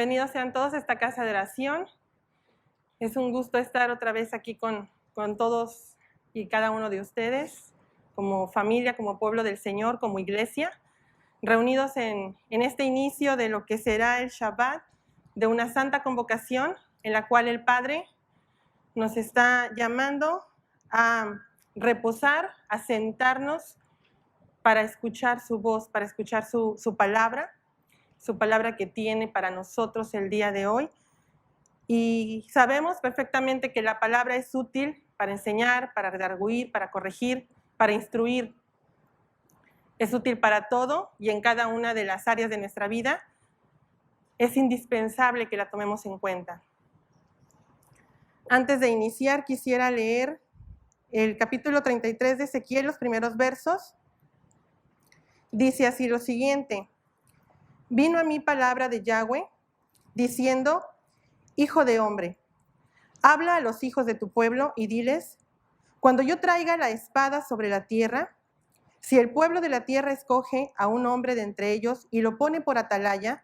Bienvenidos sean todos a esta casa de oración. Es un gusto estar otra vez aquí con todos y cada uno de ustedes, como familia, como pueblo del Señor, como iglesia, reunidos en este inicio de lo que será el Shabbat, de una santa convocación en la cual el Padre nos está llamando a reposar, a sentarnos para escuchar su voz, para escuchar su palabra que tiene para nosotros el día de hoy. Y sabemos perfectamente que la palabra es útil para enseñar, para redarguir, para corregir, para instruir. Es útil para todo y en cada una de las áreas de nuestra vida es indispensable que la tomemos en cuenta. Antes de iniciar, quisiera leer el capítulo 33 de Ezequiel, los primeros versos. Dice así lo siguiente: Vino a mí palabra de Yahweh, diciendo: Hijo de hombre, habla a los hijos de tu pueblo y diles: cuando yo traiga la espada sobre la tierra, si el pueblo de la tierra escoge a un hombre de entre ellos y lo pone por atalaya,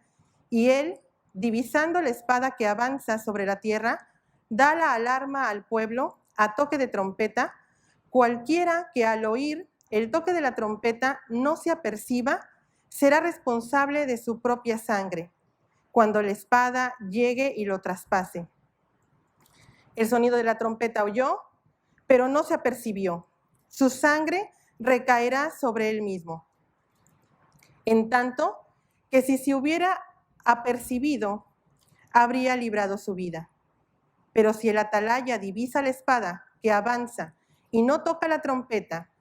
y él, divisando la espada que avanza sobre la tierra, da la alarma al pueblo a toque de trompeta, cualquiera que al oír el toque de la trompeta no se aperciba, será responsable de su propia sangre, cuando la espada llegue y lo traspase. El sonido de la trompeta oyó, pero no se apercibió. Su sangre recaerá sobre él mismo. En tanto que si se hubiera apercibido, habría librado su vida. Pero si el atalaya divisa la espada que avanza y no toca la trompeta,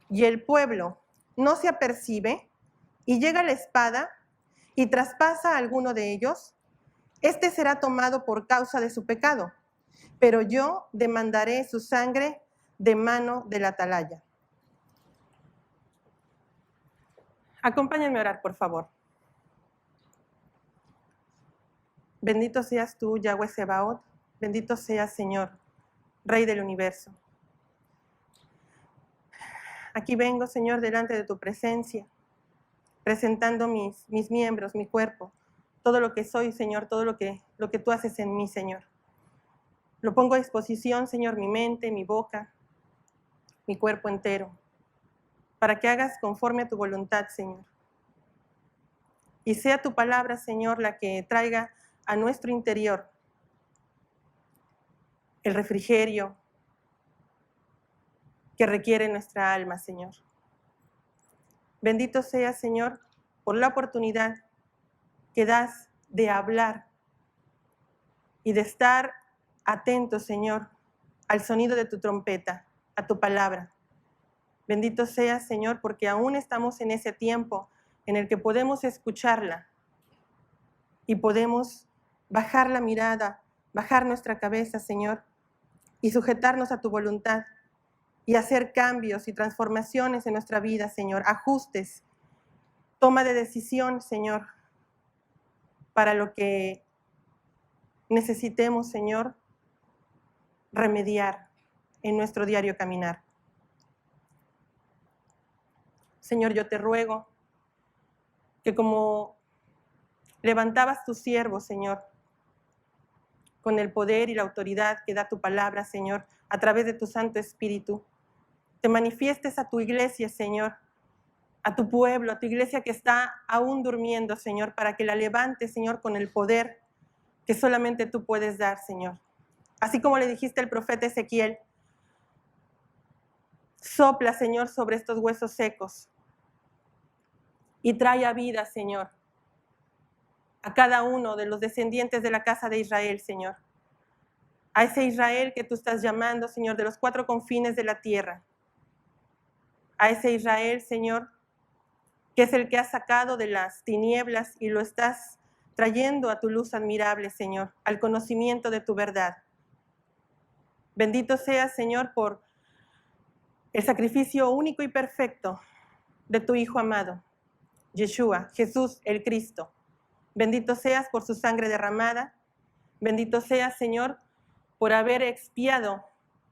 y el pueblo no se apercibe, y llega la espada y traspasa a alguno de ellos, este será tomado por causa de su pecado, pero yo demandaré su sangre de mano del atalaya. Acompáñenme a orar, por favor. Bendito seas tú, Yahweh Sebaot, bendito seas, Señor, Rey del universo. Aquí vengo, Señor, delante de tu presencia, presentando mis miembros, mi cuerpo, todo lo que soy, Señor, todo lo que tú haces en mí, Señor. Lo pongo a disposición, Señor, mi mente, mi boca, mi cuerpo entero, para que hagas conforme a tu voluntad, Señor. Y sea tu palabra, Señor, la que traiga a nuestro interior el refrigerio que requiere nuestra alma, Señor. Bendito sea, Señor, por la oportunidad que das de hablar y de estar atentos, Señor, al sonido de tu trompeta, a tu palabra. Bendito sea, Señor, porque aún estamos en ese tiempo en el que podemos escucharla y podemos bajar la mirada, bajar nuestra cabeza, Señor, y sujetarnos a tu voluntad y hacer cambios y transformaciones en nuestra vida, Señor, ajustes, toma de decisión, Señor, para lo que necesitemos, Señor, remediar en nuestro diario caminar. Señor, yo te ruego que como levantabas tu siervo, Señor, con el poder y la autoridad que da tu palabra, Señor, a través de tu Santo Espíritu, te manifiestes a tu iglesia, Señor, a tu pueblo, a tu iglesia que está aún durmiendo, Señor, para que la levantes, Señor, con el poder que solamente tú puedes dar, Señor. Así como le dijiste al profeta Ezequiel: sopla, Señor, sobre estos huesos secos y trae a vida, Señor, a cada uno de los descendientes de la casa de Israel, Señor. A ese Israel que tú estás llamando, Señor, de los 4 confines de la tierra. A ese Israel, Señor, que es el que has sacado de las tinieblas y lo estás trayendo a tu luz admirable, Señor, al conocimiento de tu verdad. Bendito seas, Señor, por el sacrificio único y perfecto de tu Hijo amado, Yeshua, Jesús el Cristo. Bendito seas por su sangre derramada. Bendito seas, Señor, por haber expiado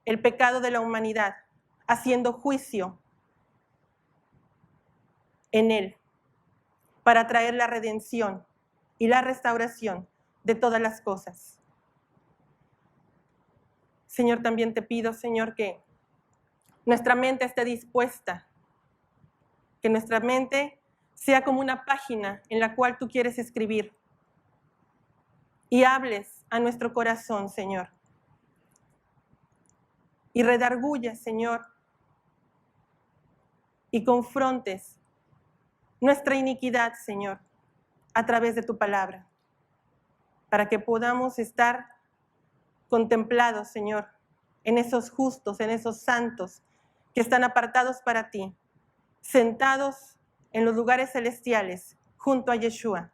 el pecado de la humanidad, haciendo juicio en él, para traer la redención y la restauración de todas las cosas. Señor, también te pido, Señor, que nuestra mente esté dispuesta, que nuestra mente sea como una página en la cual tú quieres escribir y hables a nuestro corazón, Señor. Y redargullas, Señor, y confrontes nuestra iniquidad, Señor, a través de tu palabra, para que podamos estar contemplados, Señor, en esos justos, en esos santos que están apartados para ti, sentados en los lugares celestiales junto a Yeshua,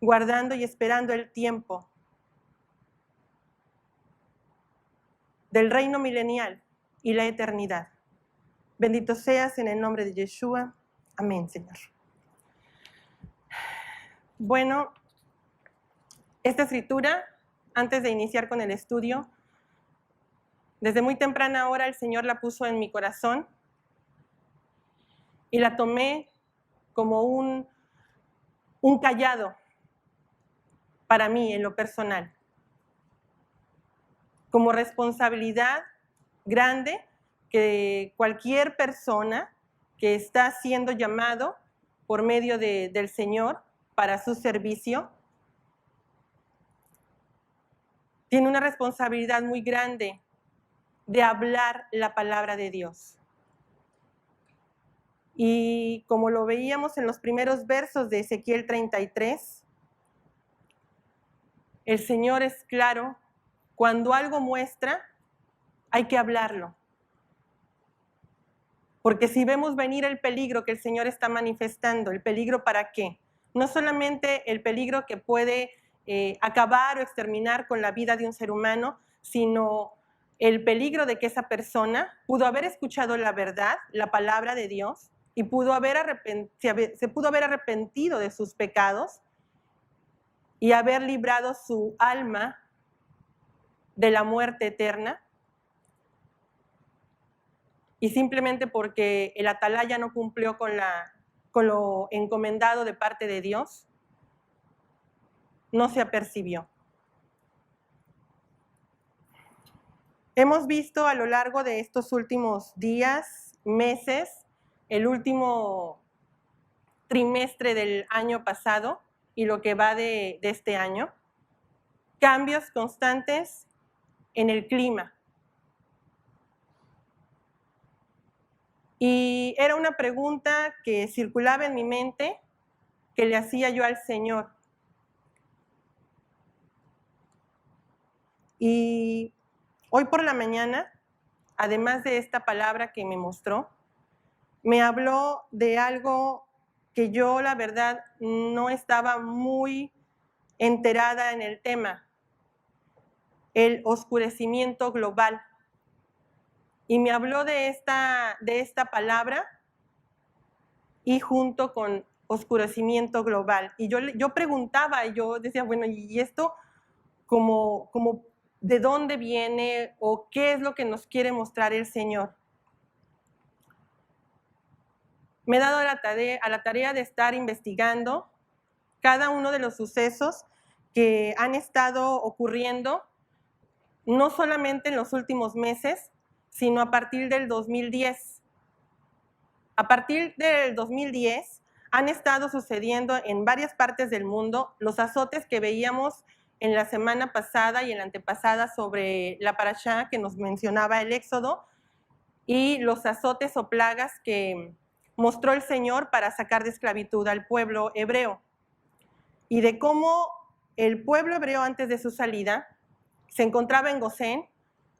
guardando y esperando el tiempo del reino milenial y la eternidad. Bendito seas en el nombre de Yeshua. Amén, Señor. Bueno, esta escritura, antes de iniciar con el estudio, desde muy temprana hora el Señor la puso en mi corazón y la tomé como un cayado para mí en lo personal, como responsabilidad grande que cualquier persona que está siendo llamado por medio del Señor para su servicio tiene una responsabilidad muy grande de hablar la palabra de Dios. Y como lo veíamos en los primeros versos de Ezequiel 33, el Señor es claro, cuando algo muestra, hay que hablarlo. Porque si vemos venir el peligro que el Señor está manifestando, ¿el peligro para qué? No solamente el peligro que puede acabar o exterminar con la vida de un ser humano, sino el peligro de que esa persona pudo haber escuchado la verdad, la palabra de Dios, y se pudo haber arrepentido de sus pecados y haber librado su alma de la muerte eterna, y simplemente porque el atalaya no cumplió con lo encomendado de parte de Dios, no se apercibió. Hemos visto a lo largo de estos últimos días, meses, el último trimestre del año pasado y lo que va de este año, cambios constantes en el clima. Y era una pregunta que circulaba en mi mente, que le hacía yo al Señor. Y hoy por la mañana, además de esta palabra que me mostró, me habló de algo que yo, la verdad, no estaba muy enterada en el tema, el oscurecimiento global. Y me habló de esta palabra y junto con oscurecimiento global. Y yo preguntaba, y yo decía, bueno, ¿y esto como de dónde viene o qué es lo que nos quiere mostrar el Señor? Me he dado a la tarea de estar investigando cada uno de los sucesos que han estado ocurriendo, no solamente en los últimos meses, sino a partir del 2010. A partir del 2010 han estado sucediendo en varias partes del mundo los azotes que veíamos en la semana pasada y en la antepasada sobre la parashá que nos mencionaba el Éxodo, y los azotes o plagas que mostró el Señor para sacar de esclavitud al pueblo hebreo, y de cómo el pueblo hebreo antes de su salida se encontraba en Gosén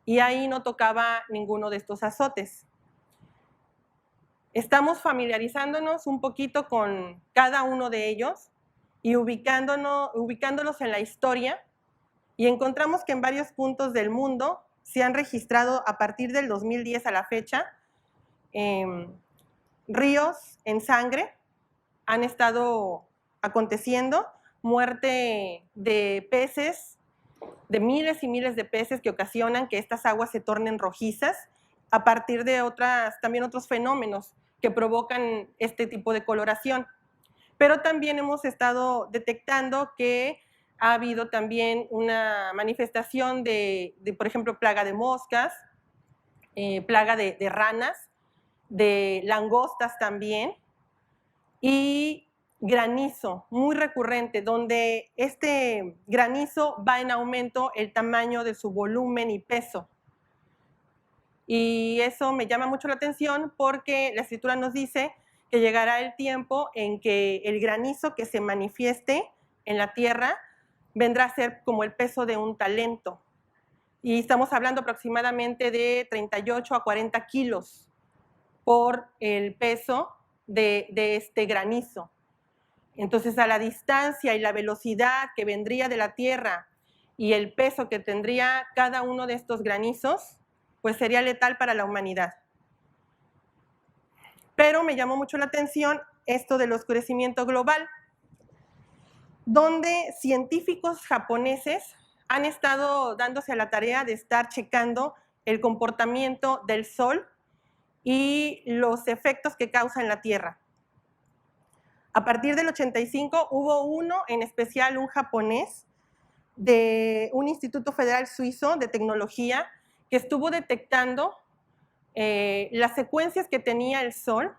y ahí no tocaba ninguno de estos azotes. Estamos familiarizándonos un poquito con cada uno de ellos y ubicándolos en la historia, y encontramos que en varios puntos del mundo se han registrado a partir del 2010 a la fecha ríos en sangre, han estado aconteciendo, muerte de peces, de miles y miles de peces que ocasionan que estas aguas se tornen rojizas a partir de también otros fenómenos que provocan este tipo de coloración. Pero también hemos estado detectando que ha habido también una manifestación de por ejemplo, plaga de moscas, plaga de ranas, de langostas también, y granizo muy recurrente, donde este granizo va en aumento el tamaño de su volumen y peso. Y eso me llama mucho la atención porque la Escritura nos dice que llegará el tiempo en que el granizo que se manifieste en la tierra vendrá a ser como el peso de un talento. Y estamos hablando aproximadamente de 38 a 40 kilos por el peso de este granizo. Entonces, a la distancia y la velocidad que vendría de la tierra y el peso que tendría cada uno de estos granizos, pues sería letal para la humanidad. Pero me llamó mucho la atención esto del oscurecimiento global, donde científicos japoneses han estado dándose a la tarea de estar checando el comportamiento del Sol y los efectos que causa en la Tierra. A partir del 85 hubo uno, en especial un japonés, de un instituto federal suizo de tecnología, que estuvo detectando las secuencias que tenía el Sol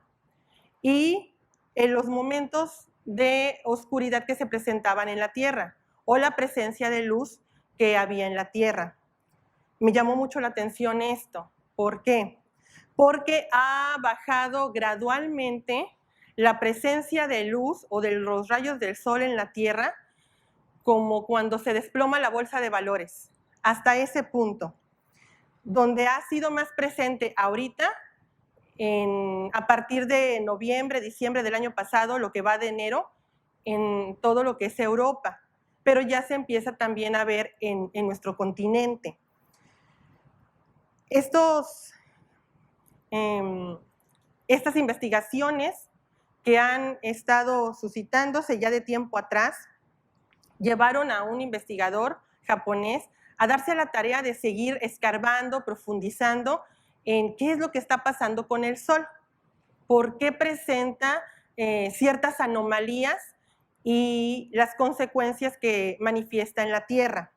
y los momentos de oscuridad que se presentaban en la Tierra o la presencia de luz que había en la Tierra. Me llamó mucho la atención esto. ¿Por qué? Porque ha bajado gradualmente la presencia de luz o de los rayos del Sol en la Tierra, como cuando se desploma la bolsa de valores, hasta ese punto. Donde ha sido más presente ahorita, a partir de noviembre, diciembre del año pasado, lo que va de enero, en todo lo que es Europa, pero ya se empieza también a ver en nuestro continente. Estas investigaciones que han estado suscitándose ya de tiempo atrás llevaron a un investigador japonés a darse a la tarea de seguir escarbando, profundizando en qué es lo que está pasando con el Sol, por qué presenta ciertas anomalías y las consecuencias que manifiesta en la Tierra.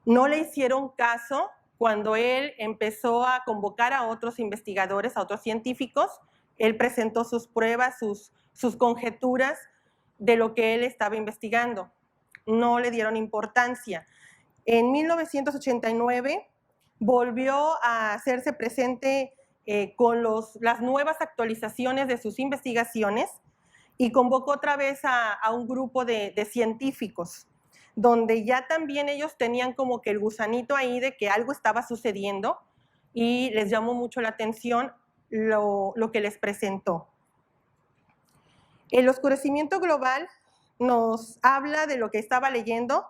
No le hicieron caso cuando él empezó a convocar a otros investigadores, a otros científicos. Él presentó sus pruebas, sus conjeturas de lo que él estaba investigando. No le dieron importancia. En 1989 volvió a hacerse presente con las nuevas actualizaciones de sus investigaciones y convocó otra vez a un grupo de científicos, donde ya también ellos tenían como que el gusanito ahí de que algo estaba sucediendo y les llamó mucho la atención lo que les presentó. El oscurecimiento global nos habla de lo que estaba leyendo.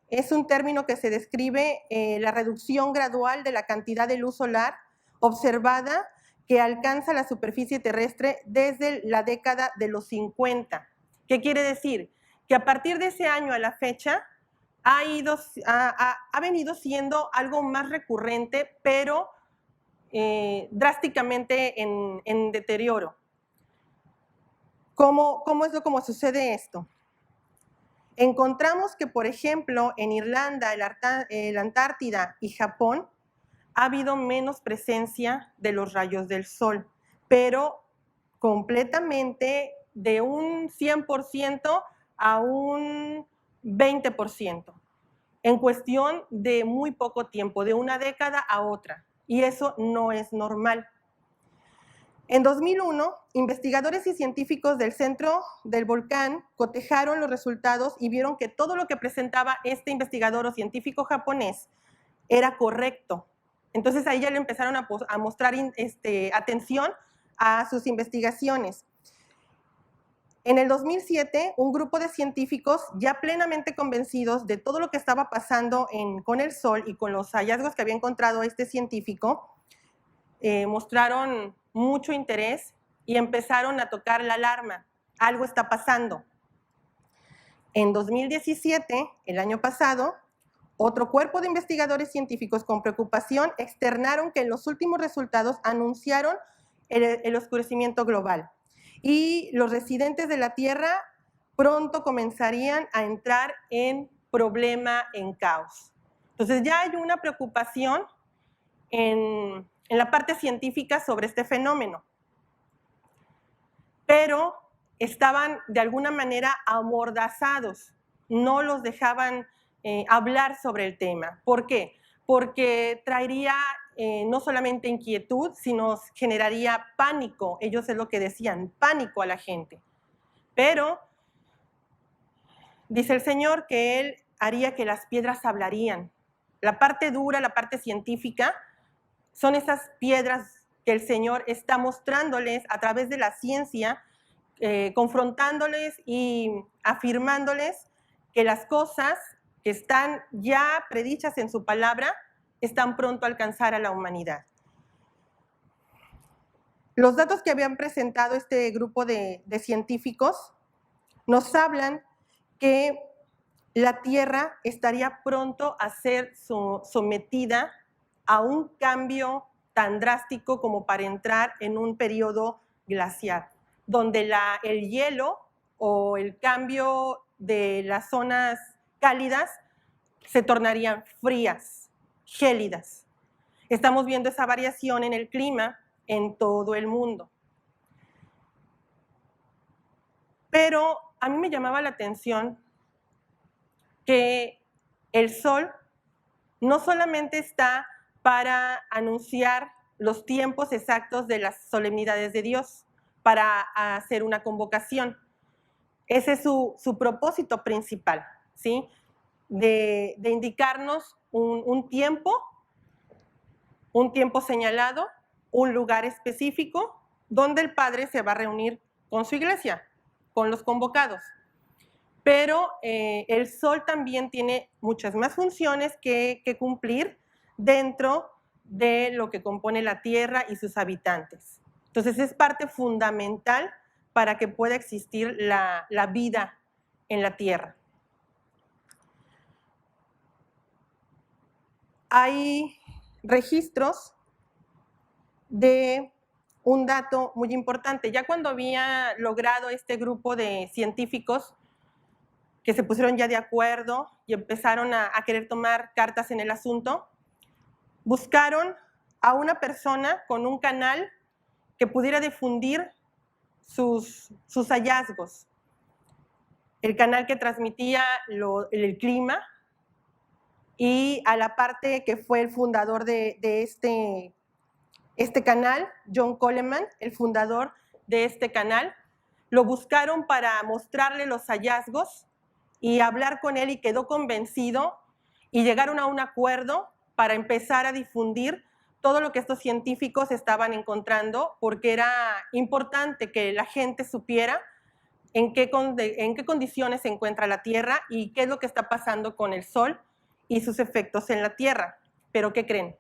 Es un término que se describe la reducción gradual de la cantidad de luz solar observada que alcanza la superficie terrestre desde la década de los 50. ¿Qué quiere decir? Que a partir de ese año a la fecha ha venido siendo algo más recurrente, pero drásticamente en deterioro. ¿Cómo sucede esto? Encontramos que, por ejemplo, en Irlanda, la Antártida y Japón, ha habido menos presencia de los rayos del Sol, pero completamente de un 100% a un 20%, en cuestión de muy poco tiempo, de una década a otra, y eso no es normal. En 2001, investigadores y científicos del centro del volcán cotejaron los resultados y vieron que todo lo que presentaba este investigador o científico japonés era correcto. Entonces ahí ya le empezaron a mostrar atención a sus investigaciones. En el 2007, un grupo de científicos ya plenamente convencidos de todo lo que estaba pasando con el Sol y con los hallazgos que había encontrado este científico, mostraron mucho interés y empezaron a tocar la alarma. Algo está pasando. En 2017, el año pasado, otro cuerpo de investigadores científicos con preocupación externaron que en los últimos resultados anunciaron el oscurecimiento global. Y los residentes de la Tierra pronto comenzarían a entrar en problema, en caos. Entonces ya hay una preocupación en la parte científica sobre este fenómeno, pero estaban de alguna manera amordazados, no los dejaban hablar sobre el tema. ¿Por qué? Porque traería no solamente inquietud, sino generaría pánico. Ellos es lo que decían, pánico a la gente. Pero dice el Señor que Él haría que las piedras hablarían. La parte dura, la parte científica, son esas piedras que el Señor está mostrándoles a través de la ciencia, confrontándoles y afirmándoles que las cosas que están ya predichas en su palabra están pronto a alcanzar a la humanidad. Los datos que habían presentado este grupo de científicos nos hablan que la Tierra estaría pronto a ser sometida a un cambio tan drástico como para entrar en un periodo glaciar, donde el hielo o el cambio de las zonas cálidas se tornarían frías, gélidas. Estamos viendo esa variación en el clima en todo el mundo. Pero a mí me llamaba la atención que el sol no solamente está para anunciar los tiempos exactos de las solemnidades de Dios, para hacer una convocación. Ese es su propósito principal, ¿sí? De indicarnos un tiempo señalado, un lugar específico, donde el Padre se va a reunir con su iglesia, con los convocados. Pero el sol también tiene muchas más funciones que cumplir dentro de lo que compone la Tierra y sus habitantes. Entonces es parte fundamental para que pueda existir la vida en la Tierra. Hay registros de un dato muy importante. Ya cuando había logrado este grupo de científicos que se pusieron ya de acuerdo y empezaron a querer tomar cartas en el asunto, buscaron a una persona con un canal que pudiera difundir sus hallazgos. El canal que transmitía el clima, y a la parte que fue el fundador de este canal, John Coleman, el fundador de este canal, lo buscaron para mostrarle los hallazgos y hablar con él, y quedó convencido y llegaron a un acuerdo para empezar a difundir todo lo que estos científicos estaban encontrando, porque era importante que la gente supiera en qué condiciones se encuentra la Tierra y qué es lo que está pasando con el Sol y sus efectos en la Tierra. Pero ¿qué creen?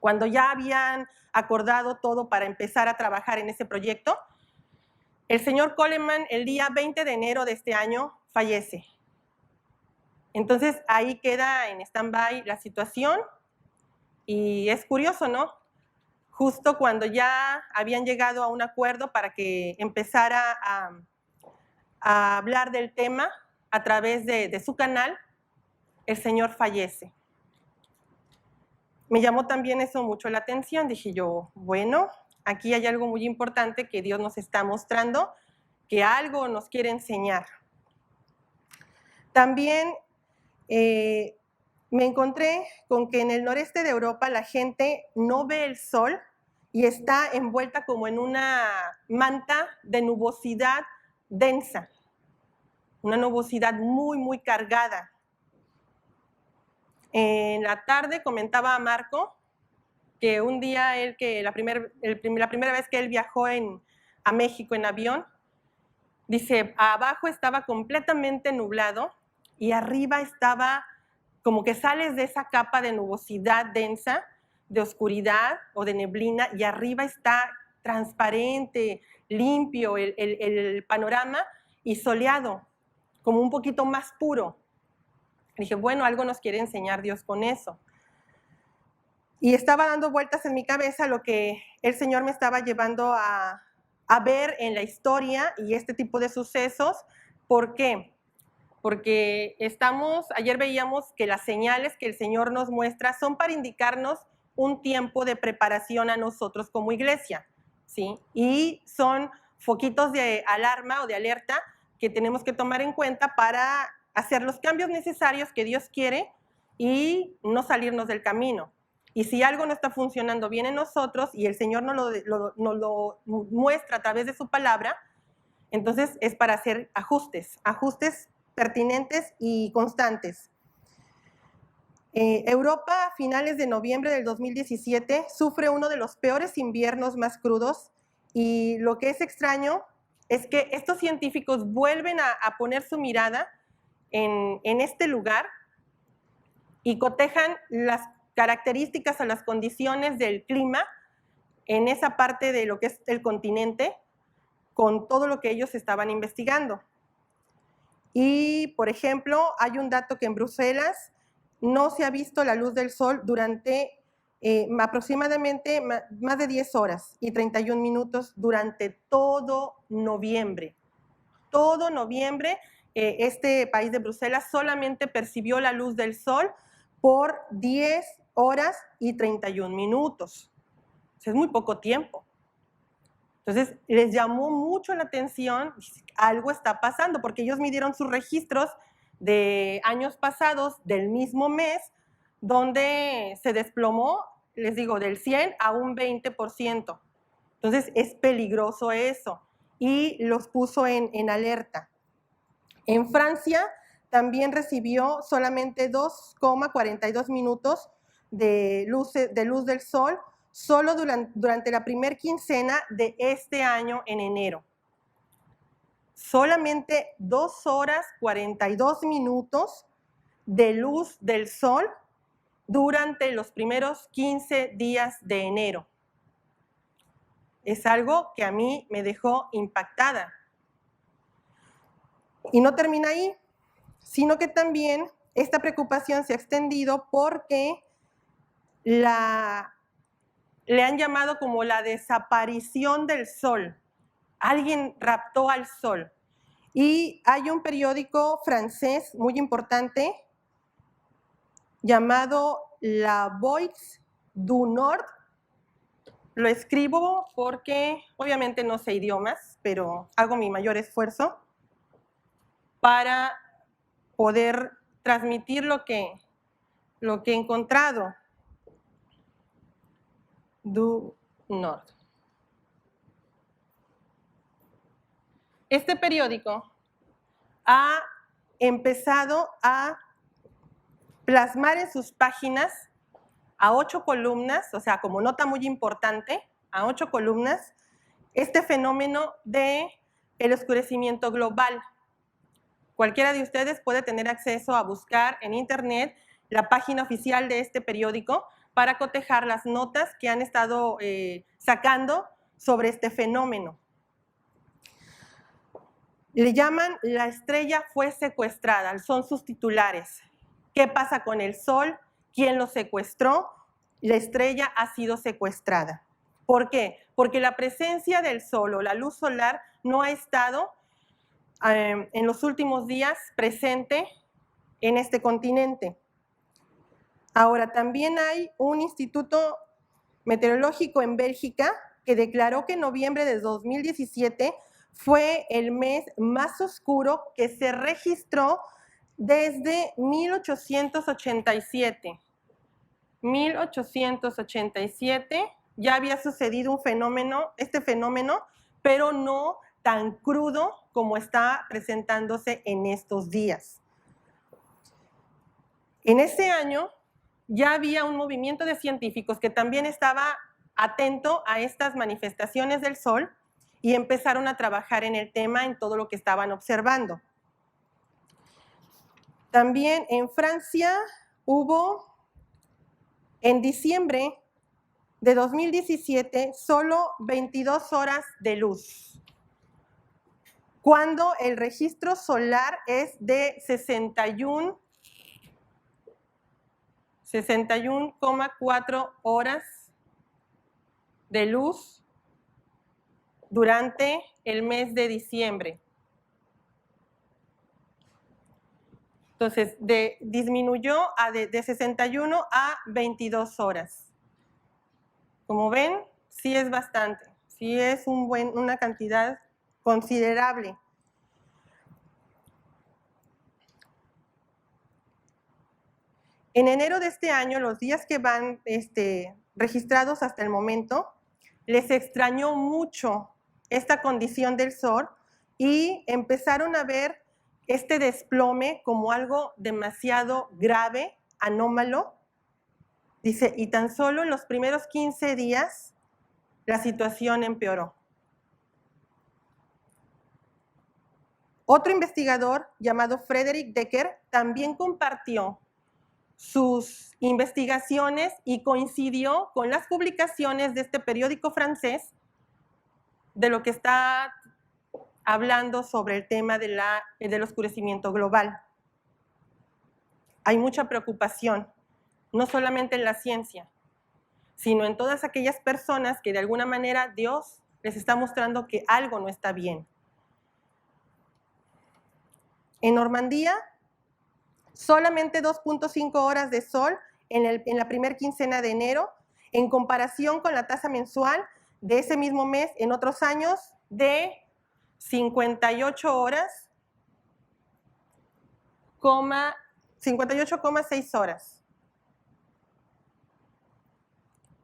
Cuando ya habían acordado todo para empezar a trabajar en ese proyecto, el señor Coleman, el día 20 de enero de este año, fallece. Entonces ahí queda en stand-by la situación, y es curioso, ¿no? Justo cuando ya habían llegado a un acuerdo para que empezara a hablar del tema a través de su canal, el señor fallece. Me llamó también eso mucho la atención. Dije yo, bueno, aquí hay algo muy importante que Dios nos está mostrando, que algo nos quiere enseñar. También me encontré con que en el noreste de Europa la gente no ve el sol y está envuelta como en una manta de nubosidad densa, una nubosidad muy, muy cargada. En la tarde comentaba a Marco que un día la primera vez que él viajó a México en avión, dice, abajo estaba completamente nublado y arriba estaba como que sales de esa capa de nubosidad densa, de oscuridad o de neblina, y arriba está transparente, limpio el panorama y soleado, como un poquito más puro. Dije, bueno, algo nos quiere enseñar Dios con eso. Y estaba dando vueltas en mi cabeza lo que el Señor me estaba llevando a ver en la historia y este tipo de sucesos ¿Por qué? Porque ayer veíamos que las señales que el Señor nos muestra son para indicarnos un tiempo de preparación a nosotros como iglesia, ¿sí? Y son foquitos de alarma o de alerta que tenemos que tomar en cuenta para hacer los cambios necesarios que Dios quiere y no salirnos del camino. Y si algo no está funcionando bien en nosotros y el Señor nos lo muestra a través de su palabra, entonces es para hacer ajustes pertinentes y constantes. Europa, a finales de noviembre del 2017, sufre uno de los peores inviernos más crudos y lo que es extraño es que estos científicos vuelven a poner su mirada en este lugar y cotejan las características o las condiciones del clima en esa parte de lo que es el continente con todo lo que ellos estaban investigando. Y, por ejemplo, hay un dato que en Bruselas no se ha visto la luz del sol durante aproximadamente más de 10 horas y 31 minutos durante todo noviembre. Todo noviembre, este país de Bruselas solamente percibió la luz del sol por 10 horas y 31 minutos. Es muy poco tiempo. Entonces, les llamó mucho la atención, algo está pasando, porque ellos midieron sus registros de años pasados del mismo mes, donde se desplomó, les digo, del 100 a un 20%. Entonces, es peligroso eso y los puso en alerta. En Francia también recibió solamente 2,42 minutos de luz del sol, solo durante la primer quincena de este año en enero. Solamente 2 horas 42 minutos de luz del sol durante los primeros 15 días de enero. Es algo que a mí me dejó impactada. Y no termina ahí, sino que también esta preocupación se ha extendido porque le han llamado como la desaparición del sol. Alguien raptó al sol. Y hay un periódico francés muy importante llamado La Voix du Nord. Lo escribo porque obviamente no sé idiomas, pero hago mi mayor esfuerzo para poder transmitir lo que he encontrado. Du Nord. Este periódico ha empezado a plasmar en sus páginas a 8 columnas, o sea, como nota muy importante, a 8 columnas, este fenómeno del oscurecimiento global. Cualquiera de ustedes puede tener acceso a buscar en internet la página oficial de este periódico para cotejar las notas que han estado sacando sobre este fenómeno. Le llaman "La estrella fue secuestrada", son sus titulares. ¿Qué pasa con el sol? ¿Quién lo secuestró? La estrella ha sido secuestrada. ¿Por qué? Porque la presencia del sol o la luz solar no ha estado en los últimos días presente en este continente. Ahora, también hay un instituto meteorológico en Bélgica que declaró que noviembre de 2017 fue el mes más oscuro que se registró desde 1887. 1887 ya había sucedido este fenómeno, pero no tan crudo como está presentándose en estos días. En ese año ya había un movimiento de científicos que también estaba atento a estas manifestaciones del sol y empezaron a trabajar en el tema, en todo lo que estaban observando. También en Francia hubo, en diciembre de 2017, solo 22 horas de luz, cuando el registro solar es de 61,4 horas de luz durante el mes de diciembre. Entonces, disminuyó de 61 a 22 horas. Como ven, sí es bastante, sí es una cantidad considerable. En enero de este año, los días que van registrados hasta el momento, les extrañó mucho esta condición del sol y empezaron a ver este desplome como algo demasiado grave, anómalo. Dice, y tan solo en los primeros 15 días la situación empeoró. Otro investigador llamado Frederick Decker también compartió sus investigaciones y coincidió con las publicaciones de este periódico francés de lo que está hablando sobre el tema del oscurecimiento global. Hay mucha preocupación, no solamente en la ciencia, sino en todas aquellas personas que de alguna manera Dios les está mostrando que algo no está bien. En Normandía, solamente 2.5 horas de sol en la primera quincena de enero, en comparación con la tasa mensual de ese mismo mes en otros años de 58 horas, 58,6 horas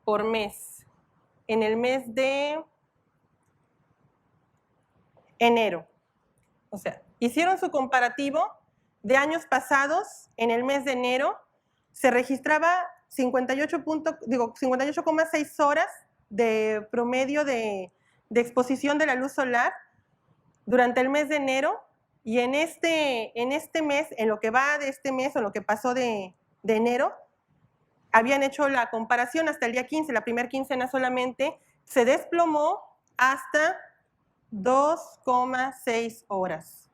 por mes, en el mes de enero. O sea, hicieron su comparativo de años pasados. En el mes de enero se registraba 58,6 horas de promedio de exposición de la luz solar durante el mes de enero, y en este mes, en lo que va de este mes o en lo que pasó de enero, habían hecho la comparación hasta el día 15, la primera quincena solamente, se desplomó hasta 2,6 horas.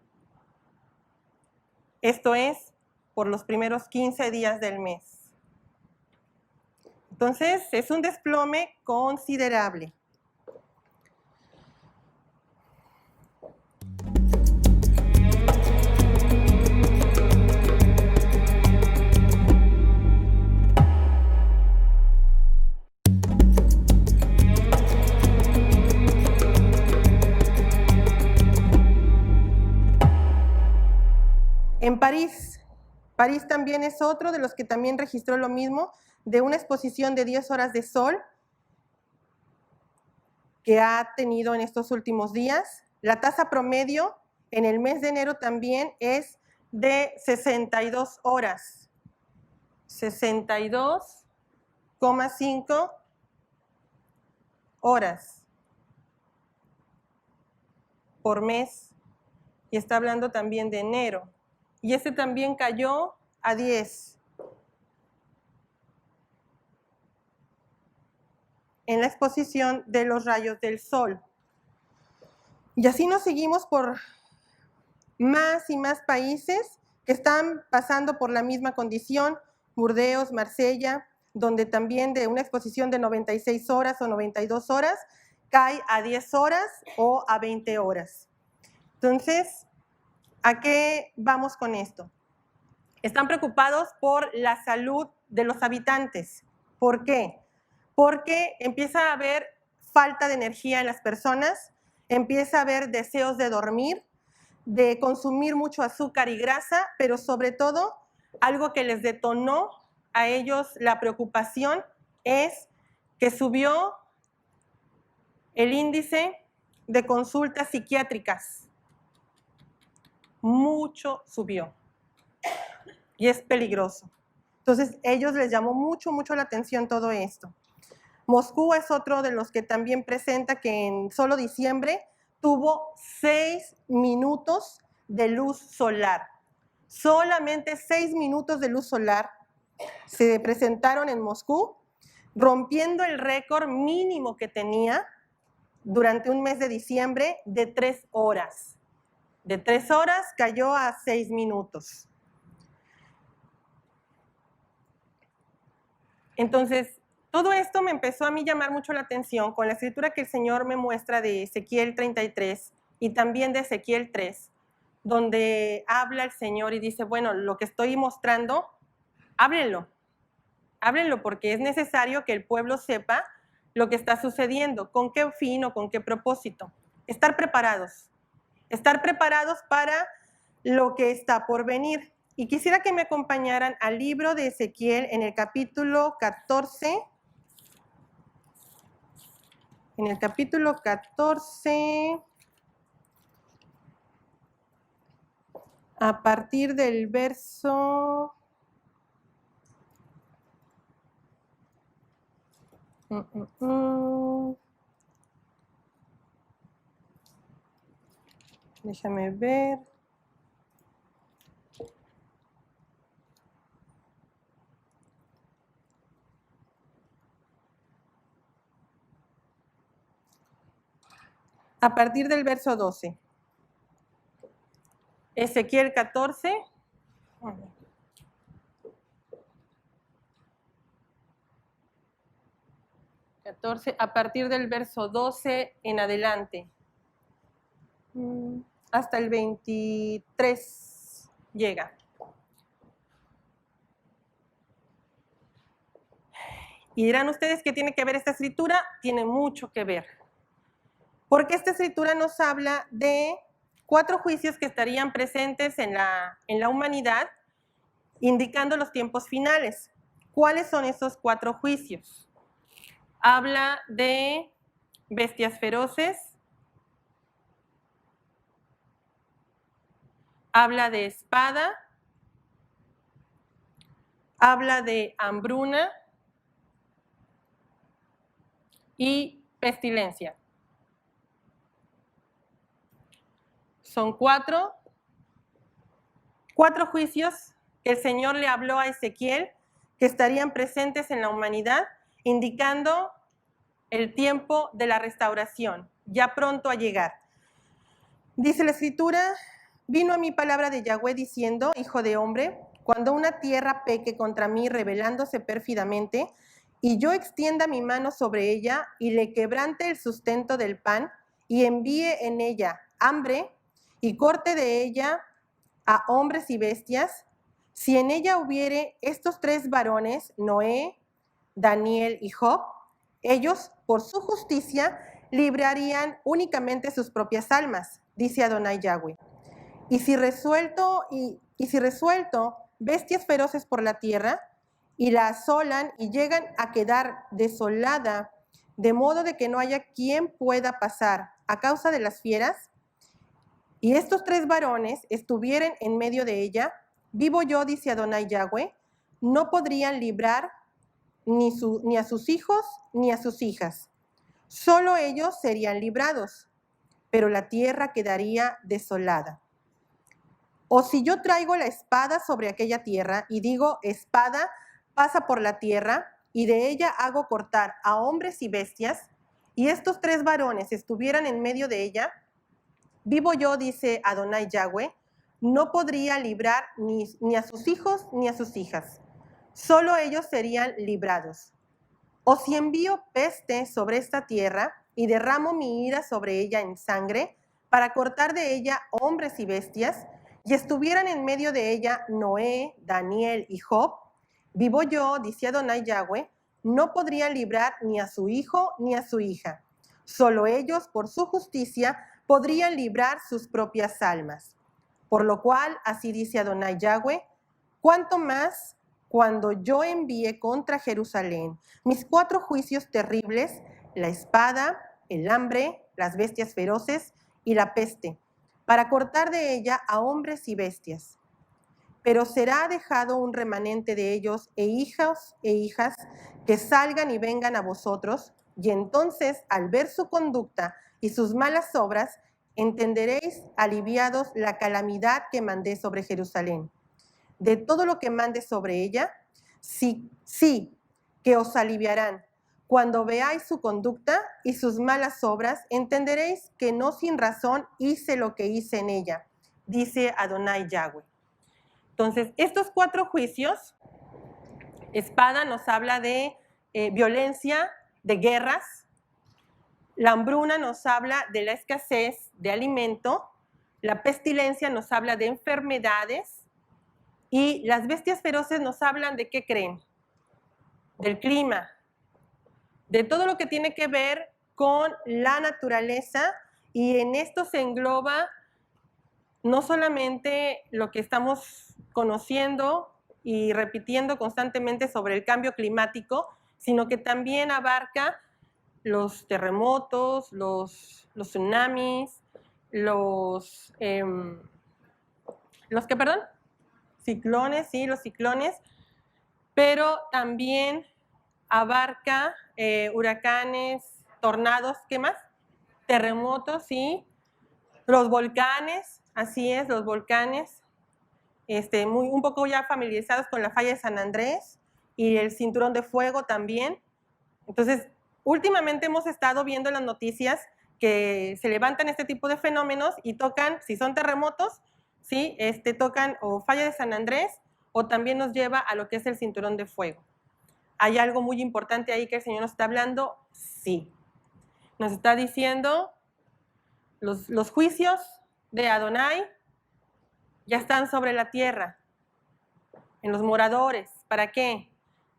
Esto es por los primeros 15 días del mes. Entonces, es un desplome considerable. En París también es otro de los que también registró lo mismo, de una exposición de 10 horas de sol que ha tenido en estos últimos días. La tasa promedio en el mes de enero también es de 62 horas, 62,5 horas por mes, y está hablando también de enero. Y este también cayó a 10. En la exposición de los rayos del sol. Y así nos seguimos por más y más países que están pasando por la misma condición. Burdeos, Marsella, donde también de una exposición de 96 horas o 92 horas cae a 10 horas o a 20 horas. Entonces, ¿a qué vamos con esto? Están preocupados por la salud de los habitantes. ¿Por qué? Porque empieza a haber falta de energía en las personas, empieza a haber deseos de dormir, de consumir mucho azúcar y grasa, pero sobre todo, algo que les detonó a ellos la preocupación es que subió el índice de consultas psiquiátricas. Mucho subió. Y es peligroso. Entonces, ellos les llamó mucho la atención todo esto. Moscú es otro de los que también presenta que en solo diciembre tuvo 6 minutos de luz solar. Solamente 6 minutos de luz solar se presentaron en Moscú, rompiendo el récord mínimo que tenía durante un mes de diciembre de 3 horas. De 3 horas cayó a 6 minutos. Entonces, todo esto me empezó a mí llamar mucho la atención con la escritura que el Señor me muestra de Ezequiel 33 y también de Ezequiel 3, donde habla el Señor y dice, bueno, lo que estoy mostrando, háblenlo porque es necesario que el pueblo sepa lo que está sucediendo, con qué fin o con qué propósito. Estar preparados para lo que está por venir. Y quisiera que me acompañaran al libro de Ezequiel en el capítulo 14. En el capítulo 14, a partir del verso... Déjame ver. A partir del verso 12. Ezequiel 14. A partir del verso 12 en adelante. Hasta el 23 llega. Y dirán ustedes, ¿qué tiene que ver esta escritura? Tiene mucho que ver. Porque esta escritura nos habla de 4 juicios que estarían presentes en la humanidad, indicando los tiempos finales. ¿Cuáles son esos 4 juicios? Habla de bestias feroces, habla de espada, habla de hambruna y pestilencia. Son 4 juicios que el Señor le habló a Ezequiel que estarían presentes en la humanidad, indicando el tiempo de la restauración, ya pronto a llegar. Dice la escritura, vino a mí palabra de Yahweh diciendo, hijo de hombre, cuando una tierra peque contra mí rebelándose pérfidamente, y yo extienda mi mano sobre ella y le quebrante el sustento del pan, y envíe en ella hambre, y corte de ella a hombres y bestias, si en ella hubiere estos 3 varones, Noé, Daniel y Job, ellos, por su justicia, librarían únicamente sus propias almas, dice Adonai Yahweh. Y si resuelto bestias feroces por la tierra, y la asolan y llegan a quedar desolada, de modo de que no haya quien pueda pasar a causa de las fieras, y estos 3 varones estuvieren en medio de ella, vivo yo, dice Adonai Yahweh, no podrían librar ni a sus hijos ni a sus hijas. Solo ellos serían librados, pero la tierra quedaría desolada. O si yo traigo la espada sobre aquella tierra y digo, espada pasa por la tierra, y de ella hago cortar a hombres y bestias, y estos 3 varones estuvieran en medio de ella, vivo yo, dice Adonai Yahweh, no podría librar ni a sus hijos ni a sus hijas. Solo ellos serían librados. O si envío peste sobre esta tierra y derramo mi ira sobre ella en sangre, para cortar de ella hombres y bestias, y estuvieran en medio de ella Noé, Daniel y Job, vivo yo, dice Adonai Yahweh, no podrían librar ni a su hijo ni a su hija. Solo ellos, por su justicia, podrían librar sus propias almas. Por lo cual, así dice Adonai Yahweh, cuanto más cuando yo envíe contra Jerusalén mis 4 juicios terribles, la espada, el hambre, las bestias feroces y la peste, para cortar de ella a hombres y bestias. Pero será dejado un remanente de ellos e hijos e hijas que salgan y vengan a vosotros, y entonces, al ver su conducta y sus malas obras, entenderéis aliviados la calamidad que mandé sobre Jerusalén. De todo lo que mande sobre ella, sí, que os aliviarán. Cuando veáis su conducta y sus malas obras, entenderéis que no sin razón hice lo que hice en ella, dice Adonai Yahweh. Entonces, estos 4 juicios, espada nos habla de violencia, de guerras, la hambruna nos habla de la escasez de alimento, La pestilencia nos habla de enfermedades y las bestias feroces nos hablan de ¿qué creen? Del clima, de todo lo que tiene que ver con la naturaleza, y en esto se engloba no solamente lo que estamos conociendo y repitiendo constantemente sobre el cambio climático, sino que también abarca los terremotos, los tsunamis, los que, perdón, ciclones, sí, los ciclones, pero también abarca huracanes, tornados, ¿qué más? Terremotos, sí, los volcanes, así es, los volcanes, un poco ya familiarizados con la falla de San Andrés y el cinturón de fuego también. Entonces, últimamente hemos estado viendo en las noticias que se levantan este tipo de fenómenos y tocan, si son terremotos, ¿sí? Tocan o falla de San Andrés o también nos lleva a lo que es el cinturón de fuego. ¿Hay algo muy importante ahí que el Señor nos está hablando? Sí. Nos está diciendo los juicios de Adonai ya están sobre la tierra, en los moradores. ¿Para qué?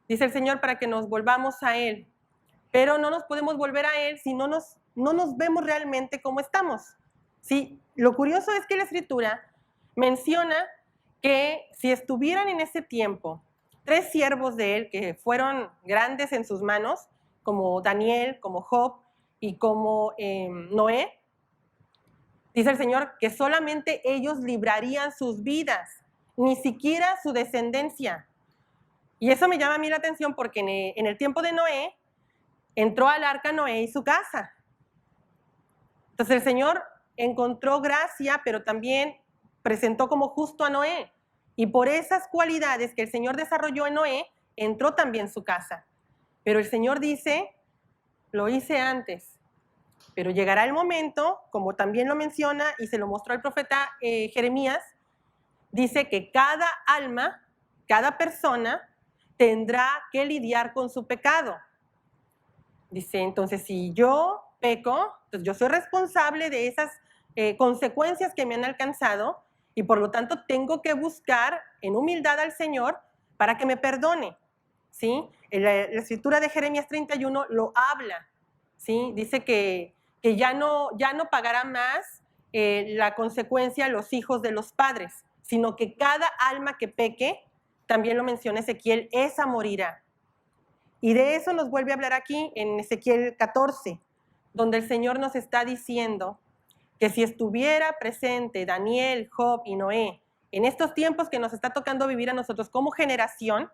Dice el Señor, para que nos volvamos a Él. Pero no nos podemos volver a Él si no nos vemos realmente como estamos. ¿Sí? Lo curioso es que la Escritura menciona que si estuvieran en ese tiempo 3 siervos de Él que fueron grandes en sus manos, como Daniel, como Job y como Noé, dice el Señor que solamente ellos librarían sus vidas, ni siquiera su descendencia. Y eso me llama a mí la atención porque en el tiempo de Noé, entró al arca Noé y su casa. Entonces el Señor encontró gracia, pero también presentó como justo a Noé. Y por esas cualidades que el Señor desarrolló en Noé, entró también su casa. Pero el Señor dice, lo hice antes. Pero llegará el momento, como también lo menciona y se lo mostró el profeta Jeremías, dice que cada alma, cada persona tendrá que lidiar con su pecado. Dice, entonces, si yo peco, pues yo soy responsable de esas consecuencias que me han alcanzado y por lo tanto tengo que buscar en humildad al Señor para que me perdone. ¿Sí? La escritura de Jeremías 31 lo habla. ¿Sí? Dice que ya no pagará más la consecuencia a los hijos de los padres, sino que cada alma que peque, también lo menciona Ezequiel, esa morirá. Y de eso nos vuelve a hablar aquí en Ezequiel 14, donde el Señor nos está diciendo que si estuviera presente Daniel, Job y Noé en estos tiempos que nos está tocando vivir a nosotros como generación,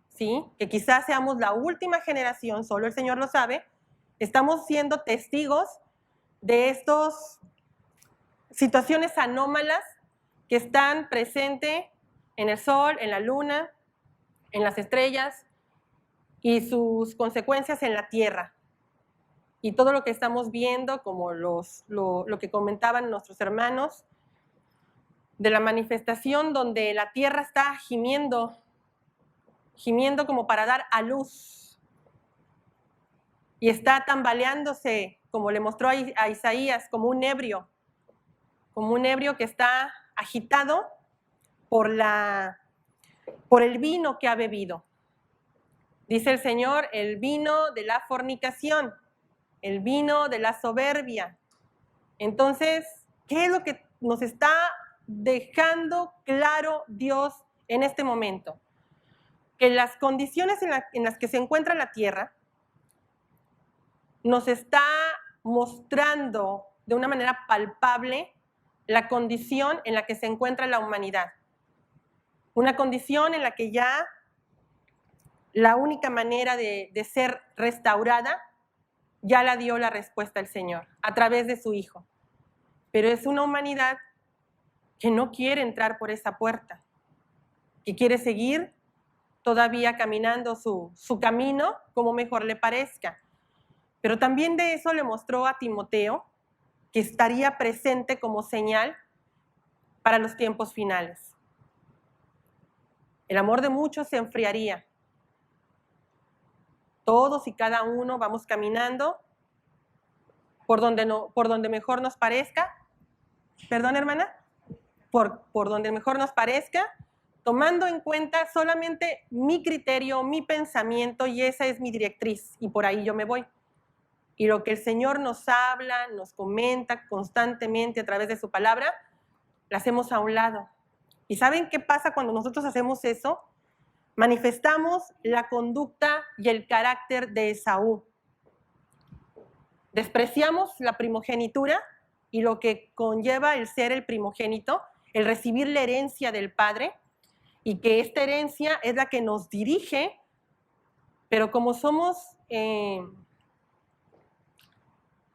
¿sí? Que quizás seamos la última generación, solo el Señor lo sabe, estamos siendo testigos de estas situaciones anómalas que están presentes en el sol, en la luna, en las estrellas, y sus consecuencias en la tierra. Y todo lo que estamos viendo, como lo que comentaban nuestros hermanos, de la manifestación donde la tierra está gimiendo como para dar a luz. Y está tambaleándose, como le mostró a Isaías, como un ebrio que está agitado por el vino que ha bebido. Dice el Señor, el vino de la fornicación, el vino de la soberbia. Entonces, ¿qué es lo que nos está dejando claro Dios en este momento? Que las condiciones en las que se encuentra la tierra nos está mostrando de una manera palpable la condición en la que se encuentra la humanidad. Una condición en la que ya la única manera de ser restaurada ya la dio la respuesta el Señor a través de su Hijo. Pero es una humanidad que no quiere entrar por esa puerta, que quiere seguir todavía caminando su camino como mejor le parezca. Pero también de eso le mostró a Timoteo que estaría presente como señal para los tiempos finales. El amor de muchos se enfriaría. Todos y cada uno vamos caminando por donde mejor nos parezca, Perdón, hermana, por donde mejor nos parezca, tomando en cuenta solamente mi criterio, mi pensamiento, y esa es mi directriz, y por ahí yo me voy. Y lo que el Señor nos habla, nos comenta constantemente a través de su palabra, la hacemos a un lado. ¿Y saben qué pasa cuando nosotros hacemos eso? Manifestamos la conducta y el carácter de Esaú. Despreciamos la primogenitura y lo que conlleva el ser el primogénito, el recibir la herencia del Padre, y que esta herencia es la que nos dirige, pero como somos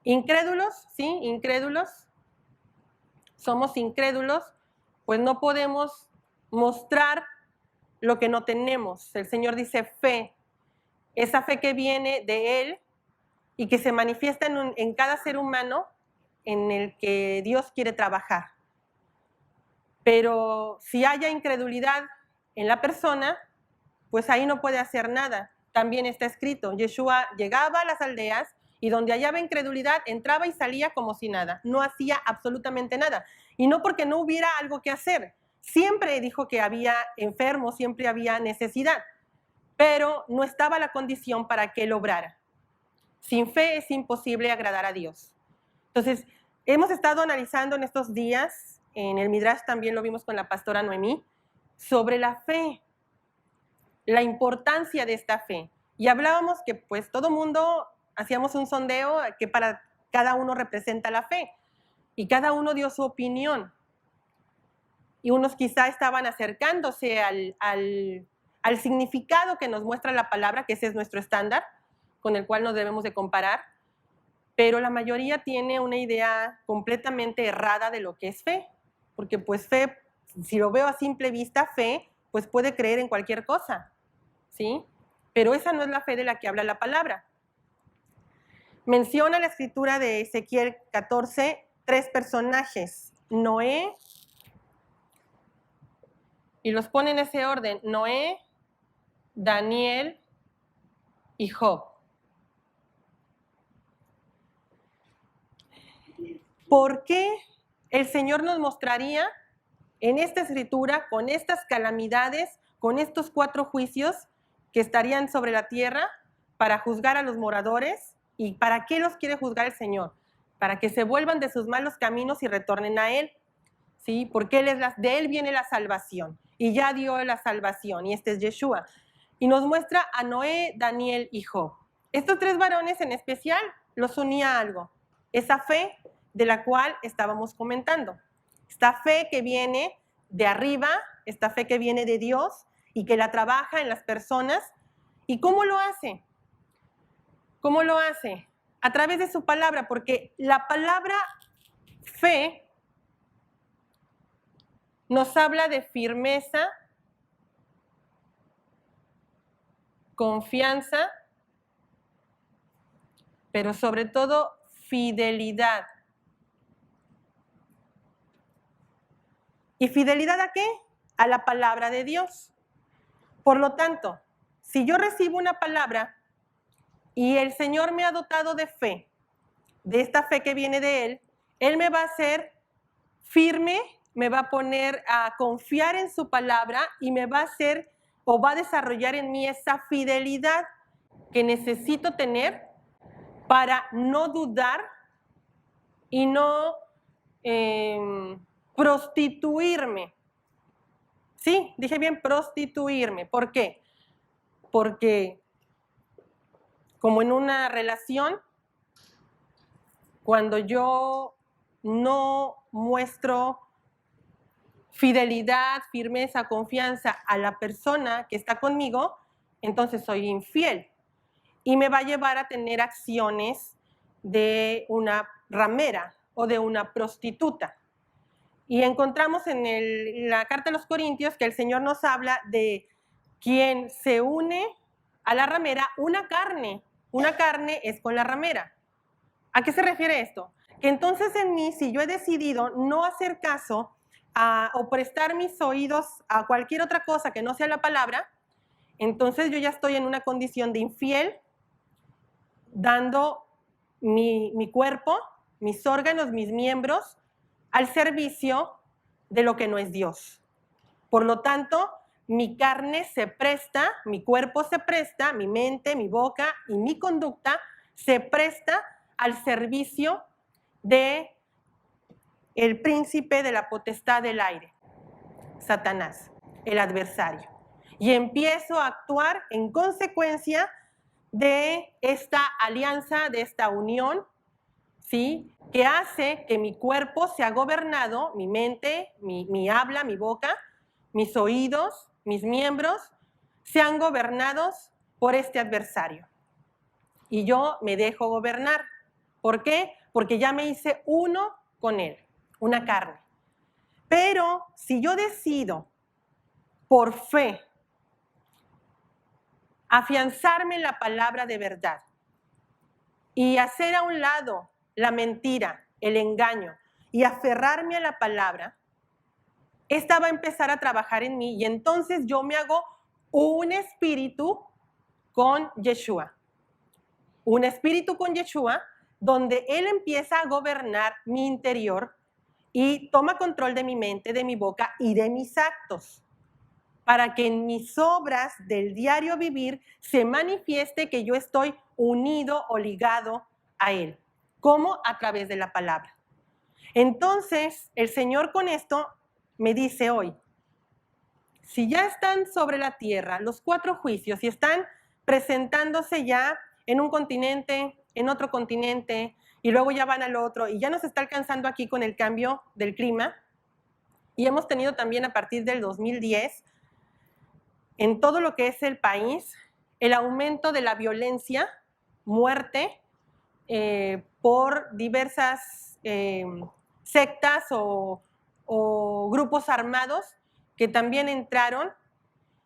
incrédulos, ¿sí? Somos incrédulos, pues no podemos mostrar lo que no tenemos. El Señor dice fe, esa fe que viene de Él y que se manifiesta en cada ser humano en el que Dios quiere trabajar. Pero si haya incredulidad en la persona, pues ahí no puede hacer nada. También está escrito, Yeshua llegaba a las aldeas y donde hallaba incredulidad, entraba y salía como si nada. No hacía absolutamente nada. Y no porque no hubiera algo que hacer. Siempre dijo que había enfermos, siempre había necesidad, pero no estaba la condición para que él obrara. Sin fe es imposible agradar a Dios. Entonces, hemos estado analizando en estos días, en el Midrash también lo vimos con la pastora Noemí, sobre la fe, la importancia de esta fe. Y hablábamos que pues todo mundo, hacíamos un sondeo que para cada uno representa la fe. Y cada uno dio su opinión. Y unos quizá estaban acercándose al significado que nos muestra la palabra, que ese es nuestro estándar, con el cual nos debemos de comparar. Pero la mayoría tiene una idea completamente errada de lo que es fe. Porque pues fe, si lo veo a simple vista, fe, pues puede creer en cualquier cosa, ¿sí? Pero esa no es la fe de la que habla la palabra. Menciona la escritura de Ezequiel 14 3 personajes: Noé, y los pone en ese orden: Noé, Daniel y Job. ¿Por qué el Señor nos mostraría en esta escritura, con estas calamidades, con estos 4 juicios que estarían sobre la tierra para juzgar a los moradores? ¿Y para qué los quiere juzgar el Señor? Para que se vuelvan de sus malos caminos y retornen a Él, ¿sí? Porque de Él viene la salvación, y ya dio la salvación, y este es Yeshua. Y nos muestra a Noé, Daniel y Job. Estos 3 varones en especial los unía algo, esa fe de la cual estábamos comentando. Esta fe que viene de arriba, esta fe que viene de Dios y que la trabaja en las personas. ¿Y cómo lo hace? ¿Cómo lo hace? A través de su palabra, porque la palabra fe nos habla de firmeza, confianza, pero sobre todo fidelidad. ¿Y fidelidad a qué? A la palabra de Dios. Por lo tanto, si yo recibo una palabra y el Señor me ha dotado de fe, de esta fe que viene de Él, Él me va a hacer firme, me va a poner a confiar en su palabra y me va a hacer o va a desarrollar en mí esa fidelidad que necesito tener para no dudar y no prostituirme. Sí, dije bien, prostituirme. ¿Por qué? Porque como en una relación, cuando yo no muestro fidelidad, firmeza, confianza a la persona que está conmigo, entonces soy infiel. Y me va a llevar a tener acciones de una ramera o de una prostituta. Y encontramos en la carta a los Corintios que el Señor nos habla de quien se une a la ramera, una carne es con la ramera. ¿A qué se refiere esto? Que entonces en mí, si yo he decidido no hacer caso o prestar mis oídos a cualquier otra cosa que no sea la palabra, entonces yo ya estoy en una condición de infiel, dando mi cuerpo, mis órganos, mis miembros, al servicio de lo que no es Dios. Por lo tanto, mi carne se presta, mi cuerpo se presta, mi mente, mi boca y mi conducta se presta al servicio de el príncipe de la potestad del aire, Satanás, el adversario. Y empiezo a actuar en consecuencia de esta alianza, de esta unión, ¿sí? Que hace que mi cuerpo sea gobernado, mi mente, mi habla, mi boca, mis oídos, mis miembros, sean gobernados por este adversario. Y yo me dejo gobernar. ¿Por qué? Porque ya me hice uno con él, una carne. Pero si yo decido por fe afianzarme en la palabra de verdad y hacer a un lado la mentira, el engaño y aferrarme a la palabra, esta va a empezar a trabajar en mí y entonces yo me hago un espíritu con Yeshua. Un espíritu con Yeshua donde Él empieza a gobernar mi interior y toma control de mi mente, de mi boca y de mis actos, para que en mis obras del diario vivir se manifieste que yo estoy unido o ligado a Él. ¿Cómo? A través de la palabra. Entonces, el Señor con esto me dice hoy, si ya están sobre la tierra los 4 juicios y están presentándose ya en un continente, en otro continente, y luego ya van al otro, y ya nos está alcanzando aquí con el cambio del clima, y hemos tenido también a partir del 2010, en todo lo que es el país, el aumento de la violencia, muerte, por diversas sectas o grupos armados que también entraron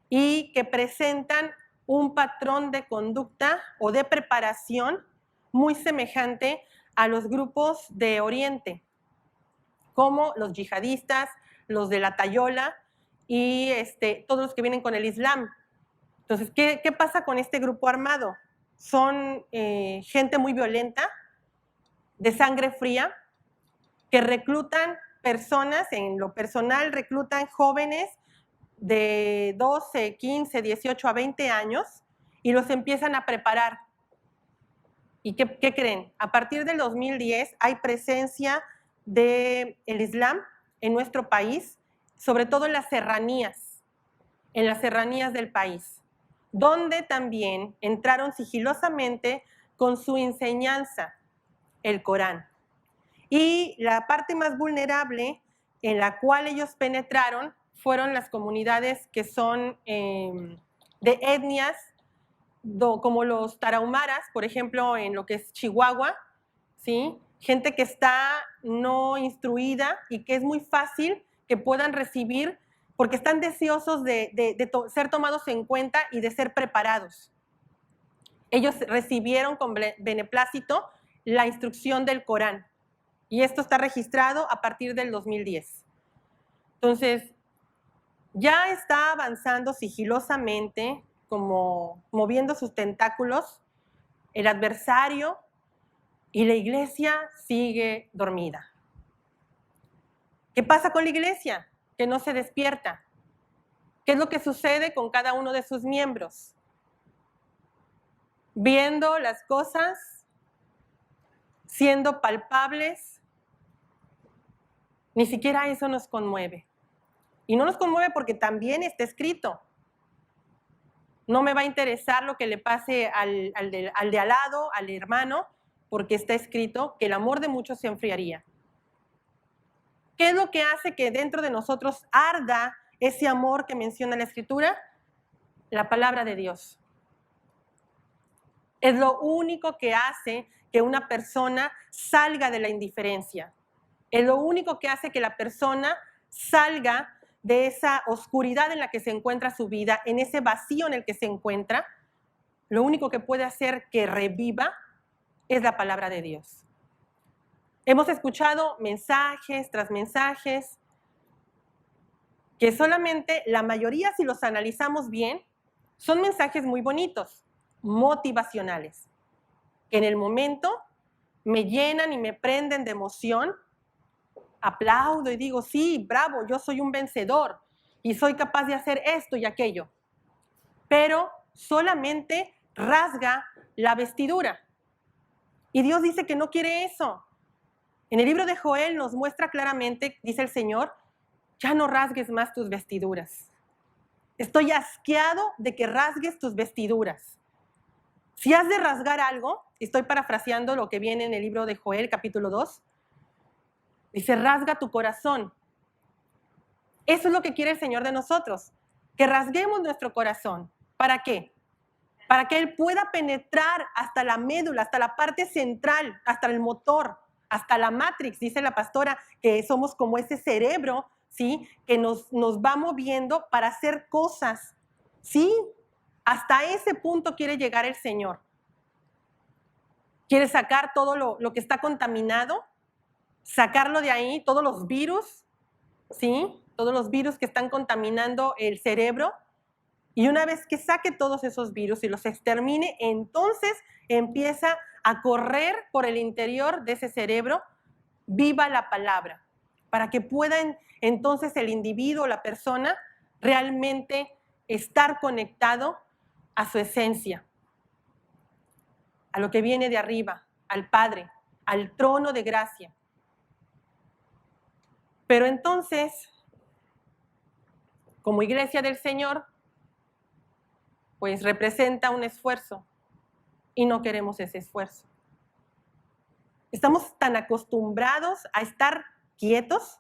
y que presentan un patrón de conducta o de preparación muy semejante a los grupos de Oriente, como los yihadistas, los de la Tayola y todos los que vienen con el Islam. Entonces, ¿qué pasa con este grupo armado? Son gente muy violenta, de sangre fría, que reclutan personas, en lo personal reclutan jóvenes de 12, 15, 18 a 20 años y los empiezan a preparar. ¿Y qué creen? A partir del 2010 hay presencia del Islam en nuestro país, sobre todo en las serranías del país, donde también entraron sigilosamente con su enseñanza, el Corán. Y la parte más vulnerable en la cual ellos penetraron fueron las comunidades que son de etnias, como los tarahumaras, por ejemplo, en lo que es Chihuahua, ¿sí? Gente que está no instruida y que es muy fácil que puedan recibir, porque están deseosos de ser tomados en cuenta y de ser preparados. Ellos recibieron con beneplácito la instrucción del Corán y esto está registrado a partir del 2010. Entonces, ya está avanzando sigilosamente, como moviendo sus tentáculos, el adversario, y la iglesia sigue dormida. ¿Qué pasa con la iglesia? Que no se despierta. ¿Qué es lo que sucede con cada uno de sus miembros? Viendo las cosas, siendo palpables, ni siquiera eso nos conmueve. Y no nos conmueve porque también está escrito. No me va a interesar lo que le pase al de al lado, al hermano, porque está escrito que el amor de muchos se enfriaría. ¿Qué es lo que hace que dentro de nosotros arda ese amor que menciona la Escritura? La palabra de Dios. Es lo único que hace que una persona salga de la indiferencia. Es lo único que hace que la persona salga de esa oscuridad en la que se encuentra su vida, en ese vacío en el que se encuentra. Lo único que puede hacer que reviva es la palabra de Dios. Hemos escuchado mensajes tras mensajes que solamente la mayoría, si los analizamos bien, son mensajes muy bonitos, motivacionales, que en el momento me llenan y me prenden de emoción aplaudo y digo, sí, bravo, yo soy un vencedor y soy capaz de hacer esto y aquello. Pero solamente rasga la vestidura. Y Dios dice que no quiere eso. En el libro de Joel nos muestra claramente, dice el Señor, ya no rasgues más tus vestiduras. Estoy asqueado de que rasgues tus vestiduras. Si has de rasgar algo, estoy parafraseando lo que viene en el libro de Joel, capítulo 2, dice, rasga tu corazón. Eso es lo que quiere el Señor de nosotros, que rasguemos nuestro corazón. ¿Para qué? Para que Él pueda penetrar hasta la médula, hasta la parte central, hasta el motor, hasta la matrix. Dice la pastora que somos como ese cerebro, ¿sí? Que nos va moviendo para hacer cosas, ¿sí? Hasta ese punto quiere llegar el Señor. Quiere sacar todo lo que está contaminado, sacarlo de ahí, todos los virus, ¿sí? Todos los virus que están contaminando el cerebro. Y una vez que saque todos esos virus y los extermine, entonces empieza a correr por el interior de ese cerebro viva la palabra, para que pueda entonces el individuo, la persona, realmente estar conectado a su esencia, a lo que viene de arriba, al Padre, al trono de gracia. Pero entonces, como iglesia del Señor, pues representa un esfuerzo y no queremos ese esfuerzo. Estamos tan acostumbrados a estar quietos,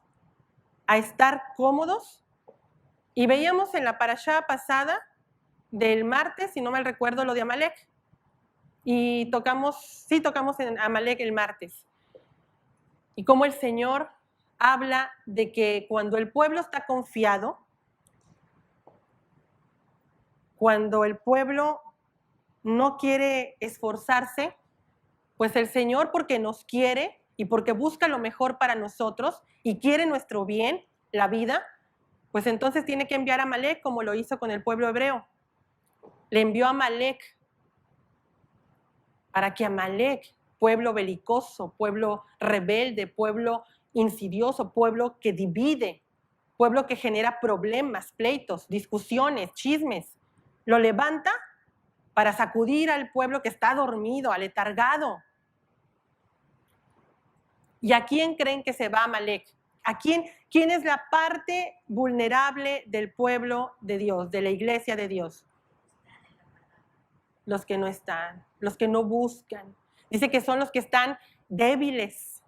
a estar cómodos, y veíamos en la parashá pasada del martes, si no mal recuerdo, lo de Amalek, y tocamos en Amalek el martes, y cómo el Señor habla de que cuando el pueblo está confiado, cuando el pueblo no quiere esforzarse, pues el Señor, porque nos quiere y porque busca lo mejor para nosotros y quiere nuestro bien, la vida, pues entonces tiene que enviar a Amalek como lo hizo con el pueblo hebreo. Le envió a Amalek para que Amalek, pueblo belicoso, pueblo rebelde, pueblo insidioso, pueblo que divide, pueblo que genera problemas, pleitos, discusiones, chismes, lo levanta para sacudir al pueblo que está dormido, aletargado. ¿Y a quién creen que se va Amalek? ¿A quién es la parte vulnerable del pueblo de Dios, de la iglesia de Dios? Los que no están, los que no buscan. Dice que son los que están débiles,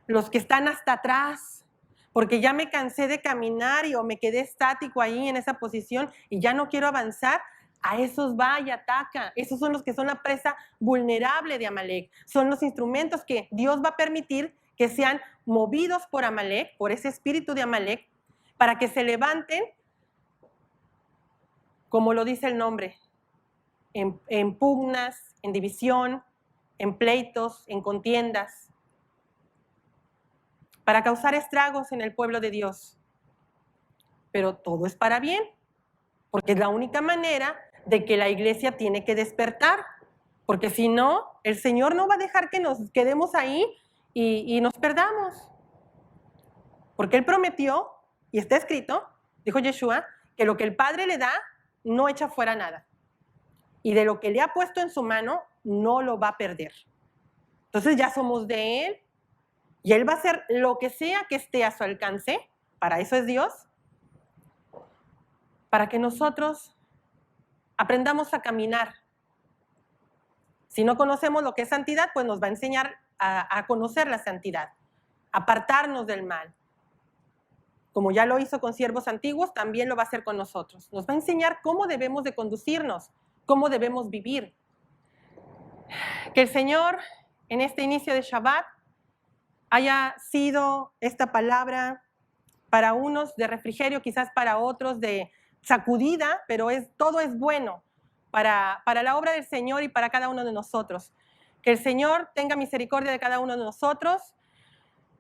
los que están hasta atrás, porque ya me cansé de caminar o me quedé estático ahí en esa posición y ya no quiero avanzar. A esos va y ataca. Esos son los que son la presa vulnerable de Amalek. Son los instrumentos que Dios va a permitir que sean movidos por Amalek, por ese espíritu de Amalek, para que se levanten, como lo dice el nombre, en pugnas, en división, en pleitos, en contiendas, para causar estragos en el pueblo de Dios. Pero todo es para bien, porque es la única manera de que la iglesia tiene que despertar, porque si no, el Señor no va a dejar que nos quedemos ahí y nos perdamos. Porque Él prometió, y está escrito, dijo Yeshua, que lo que el Padre le da, no echa fuera nada. Y de lo que le ha puesto en su mano, no lo va a perder. Entonces ya somos de Él, y Él va a hacer lo que sea que esté a su alcance, para eso es Dios, para que nosotros aprendamos a caminar. Si no conocemos lo que es santidad, pues nos va a enseñar a conocer la santidad, apartarnos del mal. Como ya lo hizo con siervos antiguos, también lo va a hacer con nosotros. Nos va a enseñar cómo debemos de conducirnos, cómo debemos vivir. Que el Señor, en este inicio de Shabbat, haya sido esta palabra para unos de refrigerio, quizás para otros de sacudida, pero todo es bueno para la obra del Señor y para cada uno de nosotros. Que el Señor tenga misericordia de cada uno de nosotros,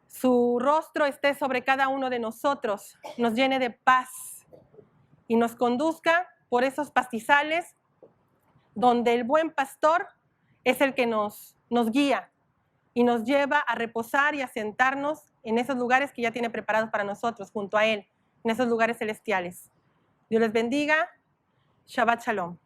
su rostro esté sobre cada uno de nosotros, nos llene de paz y nos conduzca por esos pastizales donde el buen pastor es el que nos guía y nos lleva a reposar y a sentarnos en esos lugares que ya tiene preparados para nosotros, junto a Él, en esos lugares celestiales. Dios les bendiga. Shabbat Shalom.